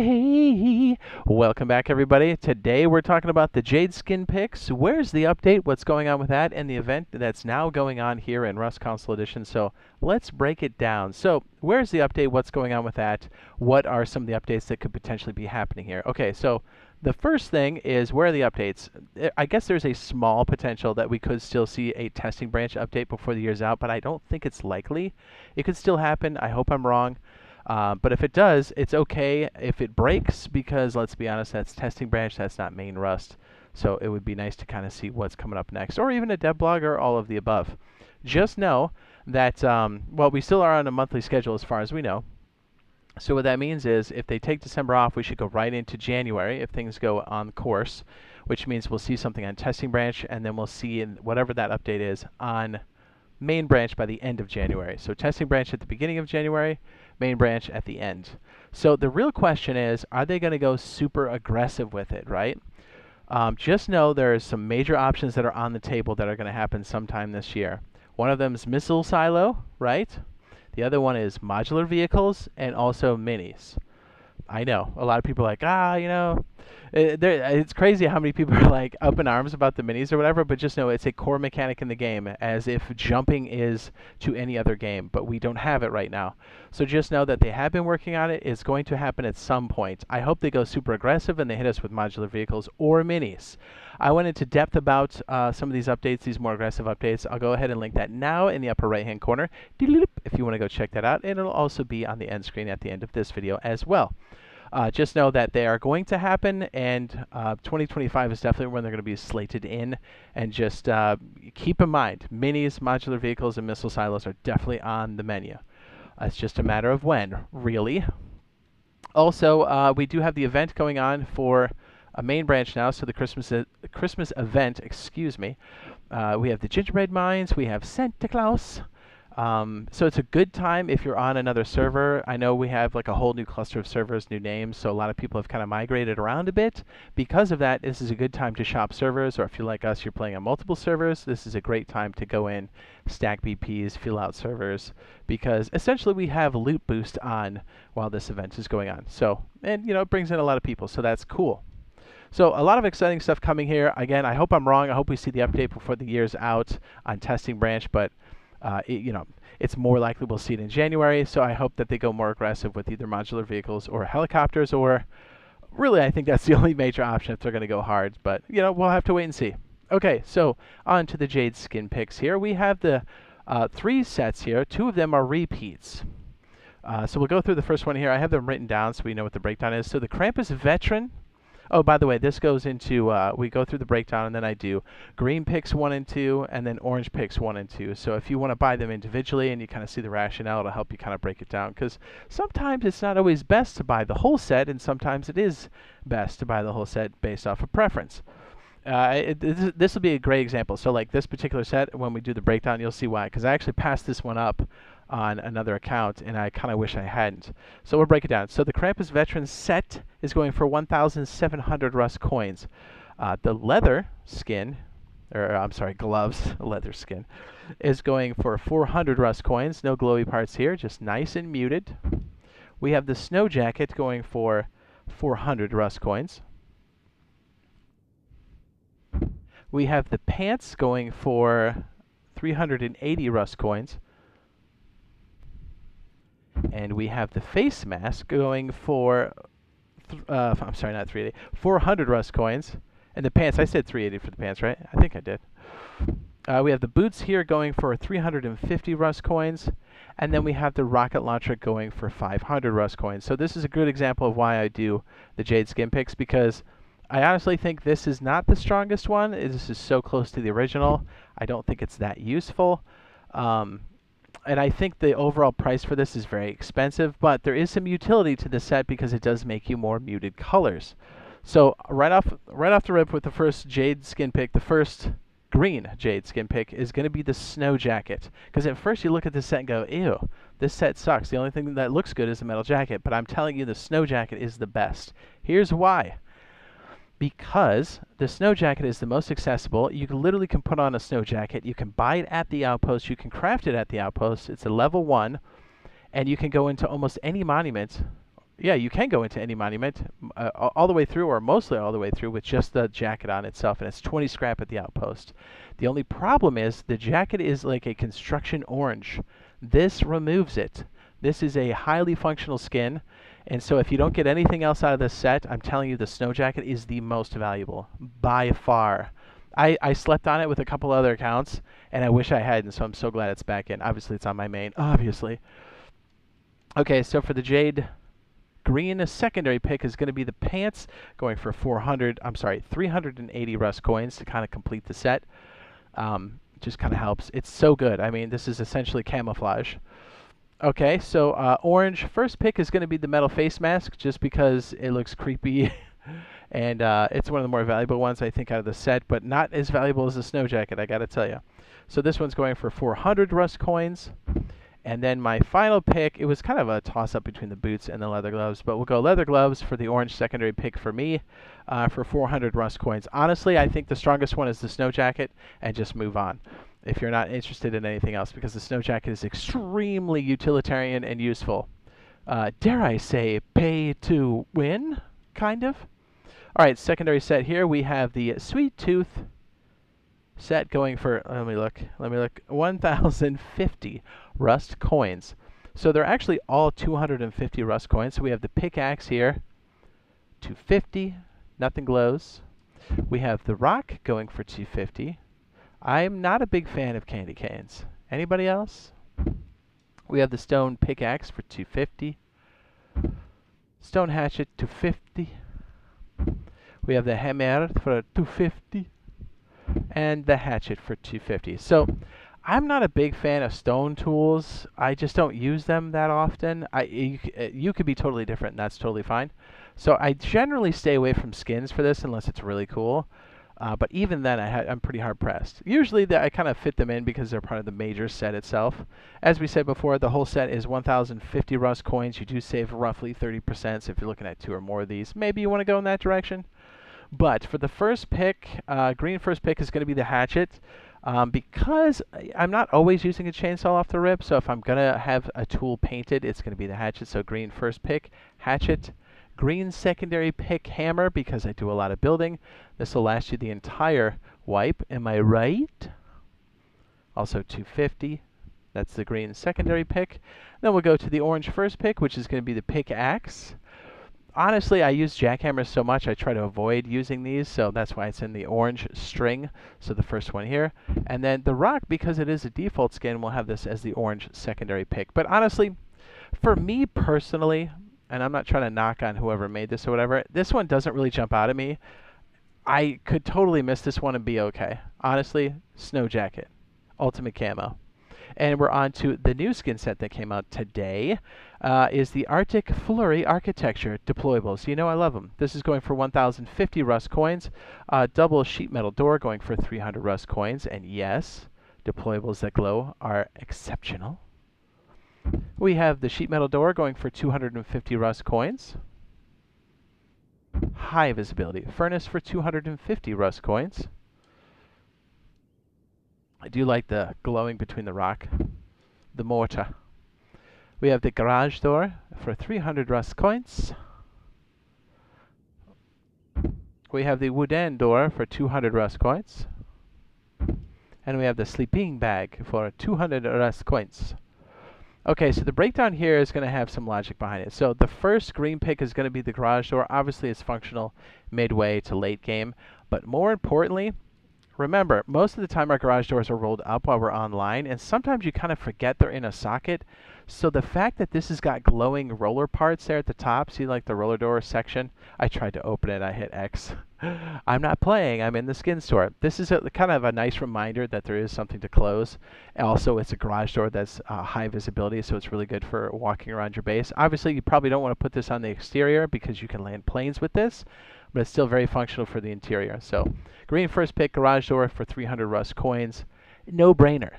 Hey, welcome back everybody. Today we're talking about the Jade skin picks. Where's the update? What's going on with that? And the event that's now going on here in Rust Console Edition. So let's break it down. So where's the update? What's going on with that? What are some of the updates that could potentially be happening here? Okay, so the first thing is, where are the updates? I guess there's a small potential that we could still see a testing branch update before the year's out, but I don't think it's likely. It could still happen. I hope I'm wrong. But if it does, it's okay if it breaks, because let's be honest, that's testing branch, that's not main Rust. So it would be nice to kind of see what's coming up next, or even a dev blog, or all of the above. Just know that, well, we still are on a monthly schedule as far as we know. So what that means is, if they take December off, we should go right into January if things go on course, which means we'll see something on testing branch, and then we'll see in whatever that update is on main branch by the end of January. So testing branch at the beginning of January, main branch at the end. So the real question is, are they going to go super aggressive with it, right? Just know there's some major options that are on the table that are going to happen sometime this year. One of them is missile silo, right? The other one is modular vehicles, and also minis. I know a lot of people are like, you know, it's crazy how many people are like up in arms about the minis or whatever, but just know it's a core mechanic in the game, as if jumping is to any other game, but we don't have it right now. So just know that they have been working on it. It's going to happen at some point. I hope they go super aggressive and they hit us with modular vehicles or minis. I went into depth about some of these updates, these more aggressive updates. I'll go ahead and link that now in the upper right hand corner if you want to go check that out, and it'll also be on the end screen at the end of this video as well. Just know that they are going to happen, and 2025 is definitely when they're going to be slated in. And just keep in mind, minis, modular vehicles, and missile silos are definitely on the menu. It's just a matter of when, really. Also, we do have the event going on for a main branch now, so the Christmas event, excuse me. We have the gingerbread mines, we have Santa Claus. So it's a good time if you're on another server. I know we have like a whole new cluster of servers, new names, so a lot of people have kind of migrated around a bit. Because of that, this is a good time to shop servers, or if you're like us, you're playing on multiple servers, this is a great time to go in, stack BPs, fill out servers, because essentially we have loot boost on while this event is going on. So, and you know, it brings in a lot of people, so that's cool. So a lot of exciting stuff coming here. Again, I hope I'm wrong. I hope we see the update before the year's out on testing branch, but you know, it's more likely we'll see it in January, so I hope that they go more aggressive with either modular vehicles or helicopters, or really I think that's the only major option if they're going to go hard, but you know, we'll have to wait and see. Okay, so on to the Jade skin picks here. We have the 3 sets here. 2 of them are repeats. So we'll go through the first one here. I have them written down so we know what the breakdown is. So the Krampus Veteran. Oh, by the way, this goes into, we go through the breakdown, and then I do green picks 1 and 2, and then orange picks 1 and 2. So if you want to buy them individually and you kind of see the rationale, it'll help you kind of break it down. Because sometimes it's not always best to buy the whole set, and sometimes it is best to buy the whole set based off of preference. This will be a great example. So like this particular set, when we do the breakdown, you'll see why. Because I actually passed this one up on another account, and I kind of wish I hadn't. So we'll break it down. So the Krampus Veteran set is going for 1,700 Rust coins. The leather skin, or I'm sorry, gloves, leather skin, is going for 400 Rust coins. No glowy parts here, just nice and muted. We have the snow jacket going for 400 Rust coins. We have the pants going for 380 Rust coins. And we have the face mask going for, I'm sorry, not 380, 400 Rust coins. And the pants, I said 380 for the pants, right? I think I did. We have the boots here going for 350 Rust coins. And then we have the rocket launcher going for 500 Rust coins. So this is a good example of why I do the Jade skin picks, because I honestly think this is not the strongest one. This is so close to the original. I don't think it's that useful. And I think the overall price for this is very expensive, but there is some utility to the set because it does make you more muted colors. So right off the rip with the first Jade skin pick, the first green Jade skin pick is going to be the snow jacket. Because at first you look at this set and go, ew, this set sucks. The only thing that looks good is the metal jacket, but I'm telling you the snow jacket is the best. Here's why. Because the snow jacket is the most accessible. You literally can put on a snow jacket. You can buy it at the outpost. You can craft it at the outpost. It's a level 1. And you can go into almost any monument yeah, you can go into any monument all the way through, or mostly all the way through, with just the jacket on itself, and it's 20 scrap at the outpost. The only problem is the jacket is like a construction orange. This removes it. This is a highly functional skin, and so if you don't get anything else out of this set, I'm telling you the snow jacket is the most valuable, by far. I slept on it with a couple other accounts, and I wish I hadn't, so I'm so glad it's back in. Obviously, it's on my main, obviously. Okay, so for the Jade Green, a secondary pick is going to be the pants, going for 380 Rust coins to kind of complete the set. Just kind of helps. It's so good. I mean, this is essentially camouflage. Okay, so orange, first pick is going to be the metal face mask, just because it looks creepy, and it's one of the more valuable ones, I think, out of the set, but not as valuable as the snow jacket, I got to tell you. So this one's going for 400 Rust coins. And then my final pick, it was kind of a toss-up between the boots and the leather gloves, but we'll go leather gloves for the orange secondary pick for me for 400 Rust coins. Honestly, I think the strongest one is the snow jacket, and just move on if you're not interested in anything else, because the snow jacket is extremely utilitarian and useful. Dare I say, pay to win, kind of? All right, secondary set here, we have the Sweet Tooth set going for, let me look, 1,050 Rust coins. So they're actually all 250 Rust coins. So we have the pickaxe here, 250, nothing glows. We have the rock going for 250. I'm not a big fan of candy canes. Anybody else? We have the stone pickaxe for 250. Stone hatchet, 250. We have the hammer for 250. And the hatchet for 250. So I'm not a big fan of stone tools. I just don't use them that often. You could be totally different, and that's totally fine. So I generally stay away from skins for this unless it's really cool. But even then, I'm pretty hard pressed. Usually I kind of fit them in because they're part of the major set itself. As we said before, the whole set is 1,050 Rust coins. You do save roughly 30%. So if you're looking at 2 or more of these, maybe you want to go in that direction. But for the first pick, green first pick is going to be the hatchet, because I'm not always using a chainsaw off the rip, so if I'm going to have a tool painted, it's going to be the hatchet. So green first pick, hatchet. Green secondary pick, hammer, because I do a lot of building. This will last you the entire wipe, am I right? Also 250. That's the green secondary pick. Then we'll go to the orange first pick, which is going to be the pickaxe. Honestly, I use jackhammers so much, I try to avoid using these, so that's why it's in the orange string, so the first one here. And then the rock, because it is a default skin, we'll have this as the orange secondary pick. But honestly, for me personally, and I'm not trying to knock on whoever made this or whatever, this one doesn't really jump out at me. I could totally miss this one and be okay. Honestly, snow jacket, ultimate camo. And we're on to the new skin set that came out today, is the Arctic Flurry Architecture Deployables. You know I love them. This is going for 1,050 Rust coins. Double sheet metal door going for 300 Rust coins. And yes, deployables that glow are exceptional. We have the sheet metal door going for 250 Rust coins. High visibility furnace for 250 Rust coins. I do like the glowing between the rock, the mortar. We have the garage door for 300 Rust coins. We have the wooden door for 200 Rust coins. And we have the sleeping bag for 200 Rust coins. Okay, so the breakdown here is going to have some logic behind it. So the first green pick is going to be the garage door. Obviously, it's functional midway to late game. But more importantly, remember, most of the time our garage doors are rolled up while we're online, and sometimes you kind of forget they're in a socket. So the fact that this has got glowing roller parts there at the top, see like the roller door section? I tried to open it, I hit X. I'm not playing, I'm in the skin store. This is kind of a nice reminder that there is something to close. Also, it's a garage door that's high visibility, so it's really good for walking around your base. Obviously, you probably don't want to put this on the exterior because you can land planes with this, but it's still very functional for the interior. So green first pick, garage door for 300 Rust coins. No brainer.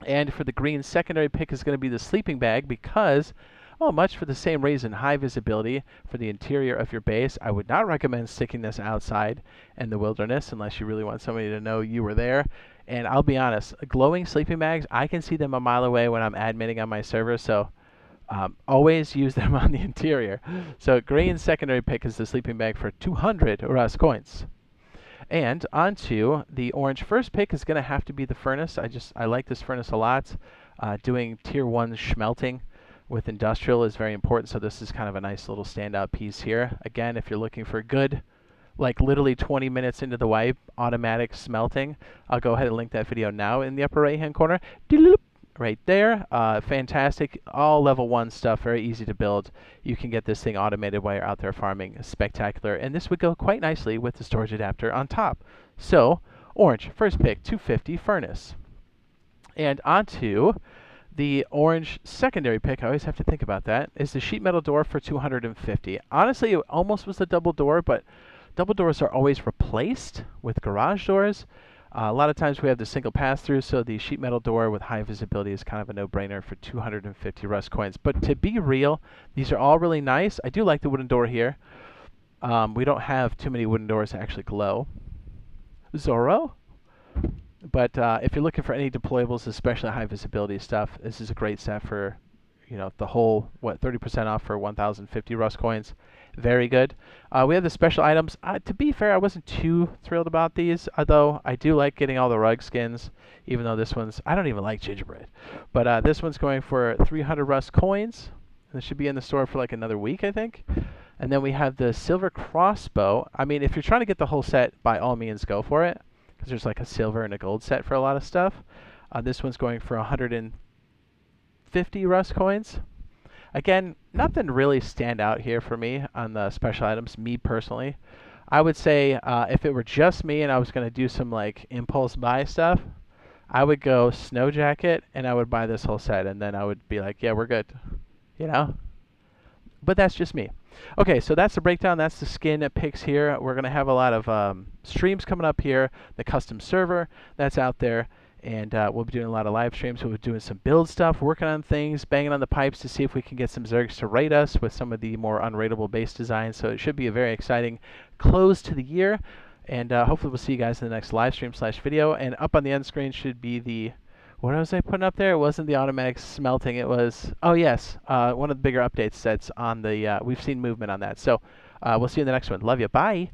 And for the green secondary pick is going to be the sleeping bag because, well, much for the same reason, high visibility for the interior of your base. I would not recommend sticking this outside in the wilderness unless you really want somebody to know you were there. And I'll be honest, glowing sleeping bags, I can see them a mile away when I'm admitting on my server, so Always use them on the interior. So green secondary pick is the sleeping bag for 200 Rust coins. And onto the orange first pick is going to have to be the furnace. I like this furnace a lot. Doing tier 1 schmelting with industrial is very important, so this is kind of a nice little standout piece here. Again, if you're looking for good, like literally 20 minutes into the wipe, automatic smelting, I'll go ahead and link that video now in the upper right hand corner. Right there. Fantastic. All level 1 stuff, very easy to build. You can get this thing automated while you're out there farming. Spectacular. And this would go quite nicely with the storage adapter on top. So, orange, first pick, 250 furnace. And onto the orange secondary pick, I always have to think about that, is the sheet metal door for 250. Honestly, it almost was the double door, but double doors are always replaced with garage doors. A lot of times we have the single pass-through, so the sheet metal door with high visibility is kind of a no-brainer for 250 Rust coins. But to be real, these are all really nice. I do like the wooden door here. We don't have too many wooden doors that actually glow. Zorro? But if you're looking for any deployables, especially high visibility stuff, this is a great set for, you know, the whole, 30% off for 1,050 Rust coins. Very good. We have the special items. To be fair, I wasn't too thrilled about these, although I do like getting all the rug skins, even though this one's, I don't even like gingerbread. But this one's going for 300 Rust coins. This should be in the store for like another week, I think. And then we have the silver crossbow. I mean, if you're trying to get the whole set, by all means, go for it, because there's like a silver and a gold set for a lot of stuff. This one's going for 150 Rust coins. Again, nothing really stand out here for me on the special items, me personally. I would say if it were just me and I was going to do some like impulse buy stuff, I would go snow jacket and I would buy this whole set, and then I would be like, yeah, we're good, you know? But that's just me. Okay, so that's the breakdown. That's the skin picks here. We're going to have a lot of streams coming up here. The custom server that's out there. And we'll be doing a lot of live streams. We'll be doing some build stuff, working on things, banging on the pipes to see if we can get some Zergs to rate us with some of the more unrateable base designs. So it should be a very exciting close to the year. And hopefully we'll see you guys in the next live stream / video. And up on the end screen should be the, what was I putting up there? It wasn't the automatic smelting. It was, oh yes, one of the bigger updates that's on the, we've seen movement on that. So we'll see you in the next one. Love you. Bye.